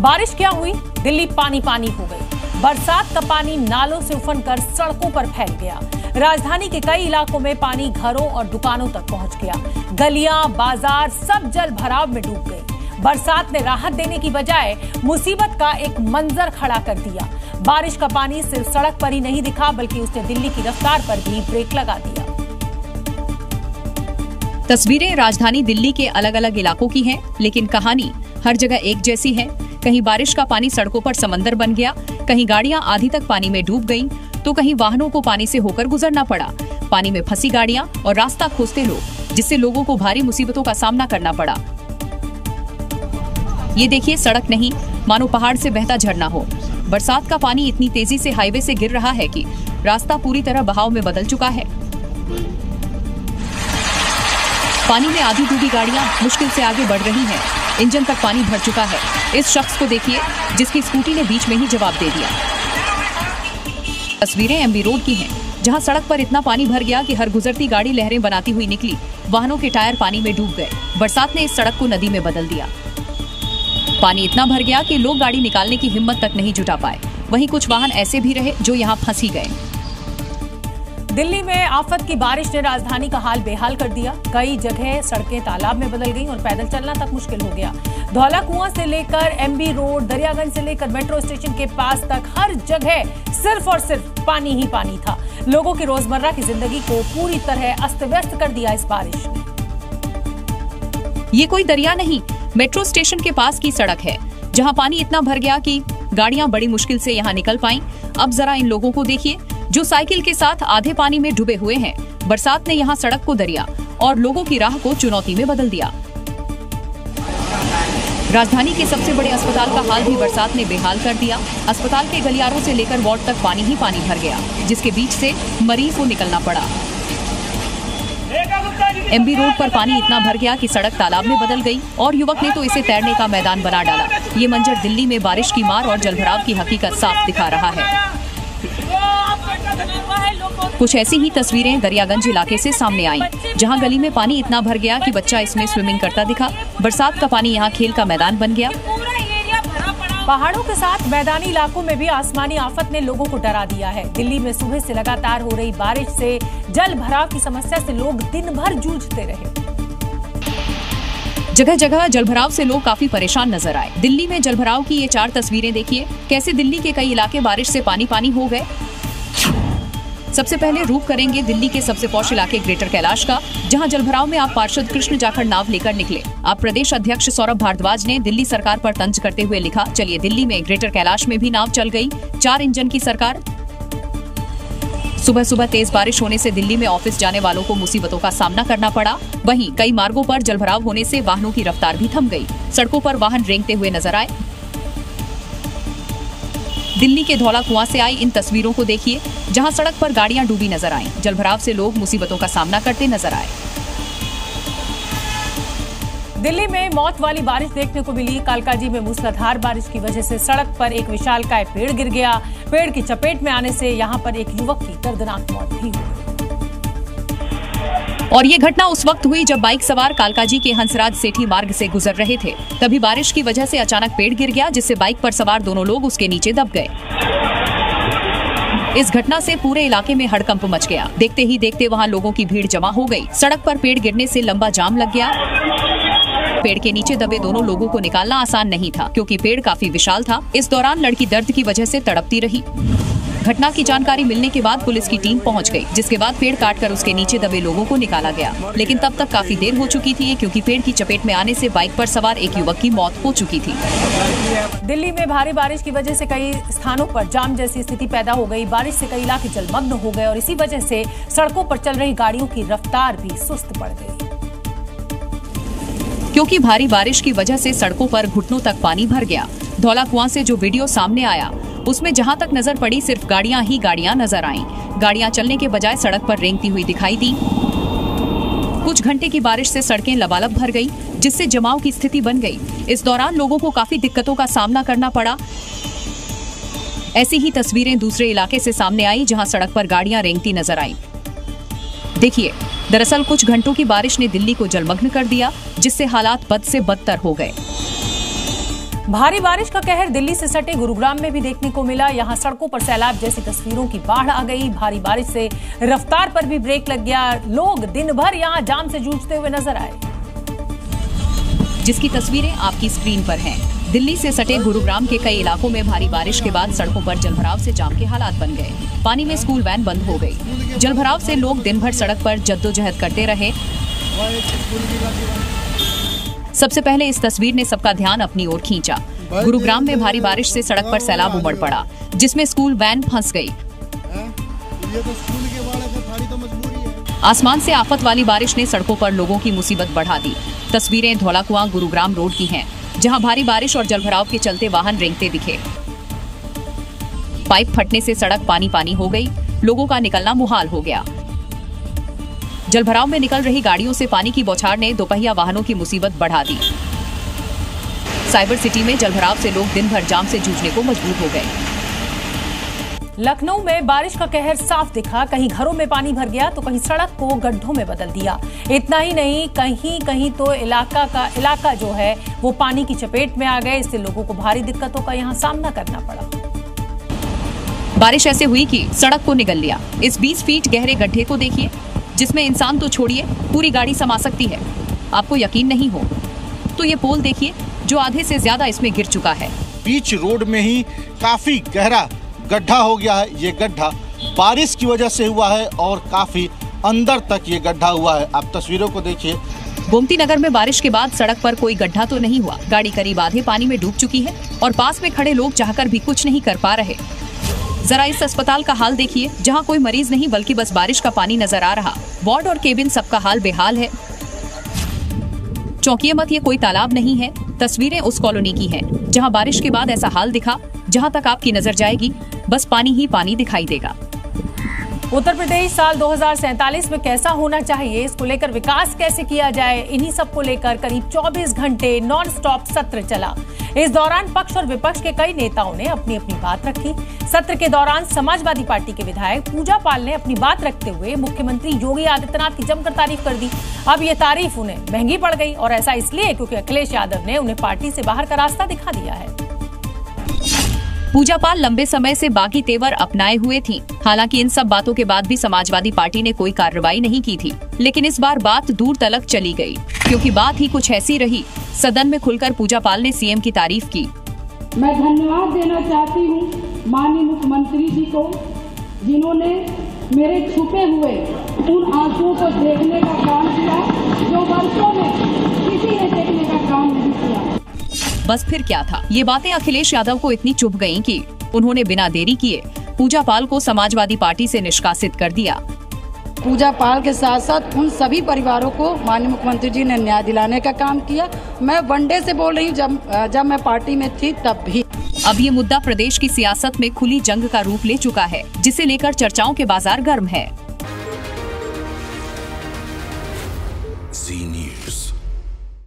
बारिश क्या हुई, दिल्ली पानी पानी हो गई। बरसात का पानी नालों से उफनकर सड़कों पर फैल गया। राजधानी के कई इलाकों में पानी घरों और दुकानों तक पहुंच गया। गलियां, बाजार सब जल भराव में डूब गई। बरसात ने राहत देने की बजाय मुसीबत का एक मंजर खड़ा कर दिया। बारिश का पानी सिर्फ सड़क पर ही नहीं दिखा, बल्कि उसने दिल्ली की रफ्तार पर भी ब्रेक लगा दिया। तस्वीरें राजधानी दिल्ली के अलग अलग इलाकों की हैं, लेकिन कहानी हर जगह एक जैसी है। कहीं बारिश का पानी सड़कों पर समंदर बन गया, कहीं गाड़ियां आधी तक पानी में डूब गईं, तो कहीं वाहनों को पानी से होकर गुजरना पड़ा। पानी में फंसी गाड़ियां और रास्ता खोजते लोग, जिससे लोगों को भारी मुसीबतों का सामना करना पड़ा। ये देखिए, सड़क नहीं मानो पहाड़ से बहता झरना हो। बरसात का पानी इतनी तेजी से हाईवे से गिर रहा है कि रास्ता पूरी तरह बहाव में बदल चुका है। पानी में आधी डूबी गाड़ियां मुश्किल से आगे बढ़ रही हैं। इंजन तक पानी भर चुका है। इस शख्स को देखिए, जिसकी स्कूटी ने बीच में ही जवाब दे दिया। तस्वीरें एमबी रोड की हैं, जहां सड़क पर इतना पानी भर गया कि हर गुजरती गाड़ी लहरें बनाती हुई निकली। वाहनों के टायर पानी में डूब गए। बरसात ने इस सड़क को नदी में बदल दिया। पानी इतना भर गया कि लोग गाड़ी निकालने की हिम्मत तक नहीं जुटा पाए। वहीं कुछ वाहन ऐसे भी रहे जो यहाँ फंसी गए। दिल्ली में आफत की बारिश ने राजधानी का हाल बेहाल कर दिया। कई जगह सड़कें तालाब में बदल गईं और पैदल चलना तक मुश्किल हो गया। धौला कुआं से लेकर एमबी रोड, दरियागंज से लेकर मेट्रो स्टेशन के पास तक हर जगह सिर्फ और सिर्फ पानी ही पानी था। लोगों की रोजमर्रा की जिंदगी को पूरी तरह अस्त व्यस्त कर दिया इस बारिश ने। ये कोई दरिया नहीं, मेट्रो स्टेशन के पास की सड़क है, जहां पानी इतना भर गया कि गाड़ियां बड़ी मुश्किल से यहां निकल पाईं। अब जरा इन लोगों को देखिए, जो साइकिल के साथ आधे पानी में डूबे हुए हैं। बरसात ने यहां सड़क को दरिया और लोगों की राह को चुनौती में बदल दिया। राजधानी के सबसे बड़े अस्पताल का हाल भी बरसात ने बेहाल कर दिया। अस्पताल के गलियारों से लेकर वार्ड तक पानी ही पानी भर गया, जिसके बीच से मरीज को निकलना पड़ा। एमबी रोड पर पानी इतना भर गया कि सड़क तालाब में बदल गई और युवक ने तो इसे तैरने का मैदान बना डाला। ये मंजर दिल्ली में बारिश की मार और जलभराव की हकीकत साफ दिखा रहा है। कुछ ऐसी ही तस्वीरें दरियागंज इलाके से सामने आईं, जहां गली में पानी इतना भर गया कि बच्चा इसमें स्विमिंग करता दिखा। बरसात का पानी यहां खेल का मैदान बन गया। पहाड़ों के साथ मैदानी इलाकों में भी आसमानी आफत ने लोगों को डरा दिया है। दिल्ली में सुबह से लगातार हो रही बारिश से जल भराव की समस्या से लोग दिन भर जूझते रहे। जगह जगह जलभराव से लोग काफी परेशान नजर आए। दिल्ली में जलभराव की ये 4 तस्वीरें देखिए, कैसे दिल्ली के कई इलाके बारिश से पानी पानी हो गए। सबसे पहले रूप करेंगे दिल्ली के सबसे पॉश इलाके ग्रेटर कैलाश का, जहां जलभराव में आप पार्षद कृष्ण जाखड़ नाव लेकर निकले। आप प्रदेश अध्यक्ष सौरभ भारद्वाज ने दिल्ली सरकार पर तंज करते हुए लिखा, चलिए दिल्ली में ग्रेटर कैलाश में भी नाव चल गई, 4 इंजन की सरकार। सुबह सुबह तेज बारिश होने से दिल्ली में ऑफिस जाने वालों को मुसीबतों का सामना करना पड़ा। वहीं कई मार्गों पर जलभराव होने से वाहनों की रफ्तार भी थम गई। सड़कों पर वाहन रेंगते हुए नजर आए। दिल्ली के धौला कुआं से आई इन तस्वीरों को देखिए, जहां सड़क पर गाड़ियां डूबी नजर आईं। जलभराव से लोग मुसीबतों का सामना करते नजर आए। दिल्ली में मौत वाली बारिश देखने को मिली। कालकाजी में मूसलाधार बारिश की वजह से सड़क पर एक विशालकाय पेड़ गिर गया। पेड़ की चपेट में आने से यहां पर एक युवक की दर्दनाक मौत भी हुई। और ये घटना उस वक्त हुई जब बाइक सवार कालकाजी के हंसराज सेठी मार्ग से गुजर रहे थे। तभी बारिश की वजह से अचानक पेड़ गिर गया, जिससे बाइक पर सवार दोनों लोग उसके नीचे दब गए। इस घटना से पूरे इलाके में हड़कंप मच गया। देखते ही देखते वहां लोगों की भीड़ जमा हो गई। सड़क पर पेड़ गिरने से लंबा जाम लग गया। पेड़ के नीचे दबे दोनों लोगों को निकालना आसान नहीं था, क्योंकि पेड़ काफी विशाल था। इस दौरान लड़की दर्द की वजह से तड़पती रही। घटना की जानकारी मिलने के बाद पुलिस की टीम पहुंच गई, जिसके बाद पेड़ काटकर उसके नीचे दबे लोगों को निकाला गया। लेकिन तब तक काफी देर हो चुकी थी, क्योंकि पेड़ की चपेट में आने से बाइक पर सवार एक युवक की मौत हो चुकी थी। दिल्ली में भारी बारिश की वजह से कई स्थानों पर जाम जैसी स्थिति पैदा हो गई। बारिश से कई इलाके जलमग्न हो गए और इसी वजह से सड़कों पर चल रही गाड़ियों की रफ्तार भी सुस्त पड़ गई। क्योंकि भारी बारिश की वजह से सड़कों पर घुटनों तक पानी भर गया। धौला कुआं से जो वीडियो सामने आया, उसमें जहां तक नजर पड़ी सिर्फ गाड़ियां ही गाड़ियां नजर आईं। गाड़ियां चलने के बजाय सड़क पर रेंगती हुई दिखाई दी। कुछ घंटे की बारिश से सड़कें लबालब भर गई, जिससे जमाव की स्थिति बन गई। इस दौरान लोगों को काफी दिक्कतों का सामना करना पड़ा। ऐसी ही तस्वीरें दूसरे इलाके से सामने आई, जहां सड़क पर गाड़ियां रेंगती नजर आई। देखिए, दरअसल कुछ घंटों की बारिश ने दिल्ली को जलमग्न कर दिया, जिससे हालात बद से बदतर हो गए। भारी बारिश का कहर दिल्ली से सटे गुरुग्राम में भी देखने को मिला। यहां सड़कों पर सैलाब जैसी तस्वीरों की बाढ़ आ गई। भारी बारिश से रफ्तार पर भी ब्रेक लग गया। लोग दिन भर यहां जाम से जूझते हुए नजर आए, जिसकी तस्वीरें आपकी स्क्रीन पर हैं। दिल्ली से सटे गुरुग्राम के कई इलाकों में भारी बारिश के बाद सड़कों पर जलभराव से जाम के हालात बन गए। पानी में स्कूल वैन बंद हो गई। जलभराव से लोग दिन भर सड़क पर जद्दोजहद करते रहे। सबसे पहले इस तस्वीर ने सबका ध्यान अपनी ओर खींचा। गुरुग्राम में भारी बारिश से सड़क पर सैलाब उमड़ पड़ा, जिसमें स्कूल वैन फंस गई। आसमान से आफत वाली बारिश ने सड़कों पर लोगों की मुसीबत बढ़ा दी। तस्वीरें धौलाकुआं गुरुग्राम रोड की हैं, जहां भारी बारिश और जलभराव के चलते वाहन रेंगते दिखे। पाइप फटने से सड़क पानी पानी हो गई। लोगों का निकलना मुहाल हो गया। जलभराव में निकल रही गाड़ियों से पानी की बौछार ने दोपहिया वाहनों की मुसीबत बढ़ा दी। साइबर सिटी में जलभराव से लोग दिन भर जाम से जूझने को मजबूर हो गए। लखनऊ में बारिश का कहर साफ दिखा। कहीं घरों में पानी भर गया तो कहीं सड़क को गड्ढों में बदल दिया। इतना ही नहीं, कहीं कहीं तो इलाका जो है वो पानी की चपेट में आ गए। इससे लोगों को भारी दिक्कतों का यहाँ सामना करना पड़ा। बारिश ऐसे हुई कि सड़क को निगल लिया। इस 20 फीट गहरे गड्ढे को देखिए, जिसमें इंसान तो छोड़िए पूरी गाड़ी समा सकती है। आपको यकीन नहीं हो तो ये पोल देखिए, जो आधे से ज्यादा इसमें गिर चुका है। बीच रोड में ही काफी गहरा गड्ढा हो गया है। ये गड्ढा बारिश की वजह से हुआ है और काफी अंदर तक ये गड्ढा हुआ है। आप तस्वीरों को देखिए। गोमती नगर में बारिश के बाद सड़क पर कोई गड्ढा तो नहीं हुआ। गाड़ी करीब आधे पानी में डूब चुकी है और पास में खड़े लोग चाहकर भी कुछ नहीं कर पा रहे। जरा इस अस्पताल का हाल देखिए, जहां कोई मरीज नहीं बल्कि बस बारिश का पानी नजर आ रहा। वार्ड और केबिन सबका हाल बेहाल है। चौंकिए मत, ये कोई तालाब नहीं है। तस्वीरें उस कॉलोनी की हैं, जहां बारिश के बाद ऐसा हाल दिखा। जहां तक आपकी नजर जाएगी बस पानी ही पानी दिखाई देगा। उत्तर प्रदेश साल 2047 में कैसा होना चाहिए, इसको लेकर विकास कैसे किया जाए, इन्हीं सब को लेकर करीब 24 घंटे नॉन स्टॉप सत्र चला। इस दौरान पक्ष और विपक्ष के कई नेताओं ने अपनी अपनी बात रखी। सत्र के दौरान समाजवादी पार्टी के विधायक पूजा पाल ने अपनी बात रखते हुए मुख्यमंत्री योगी आदित्यनाथ की जमकर तारीफ कर दी। अब ये तारीफ उन्हें महंगी पड़ गई, और ऐसा इसलिए क्योंकि अखिलेश यादव ने उन्हें पार्टी से बाहर का रास्ता दिखा दिया है। पूजा पाल लंबे समय से बागी तेवर अपनाए हुए थी। हालांकि इन सब बातों के बाद भी समाजवादी पार्टी ने कोई कार्रवाई नहीं की थी। लेकिन इस बार बात दूर तलक चली गई, क्योंकि बात ही कुछ ऐसी रही। सदन में खुलकर पूजा पाल ने सीएम की तारीफ की। मैं धन्यवाद देना चाहती हूँ माननीय मुख्यमंत्री जी को, जिन्होंने मेरे छुपे हुए उन आंसुओं को देखने का काम किया जो वर्षों में किसी ने देखने का काम नहीं किया। बस फिर क्या था, ये बातें अखिलेश यादव को इतनी चुभ गईं कि उन्होंने बिना देरी किए पूजा पाल को समाजवादी पार्टी से निष्कासित कर दिया। पूजा पाल के साथ साथ उन सभी परिवारों को माननीय मुख्यमंत्री जी ने न्याय दिलाने का काम किया। मैं वनडे से बोल रही हूँ, जब मैं पार्टी में थी तब भी। अब ये मुद्दा प्रदेश की सियासत में खुली जंग का रूप ले चुका है, जिसे लेकर चर्चाओं के बाजार गर्म है।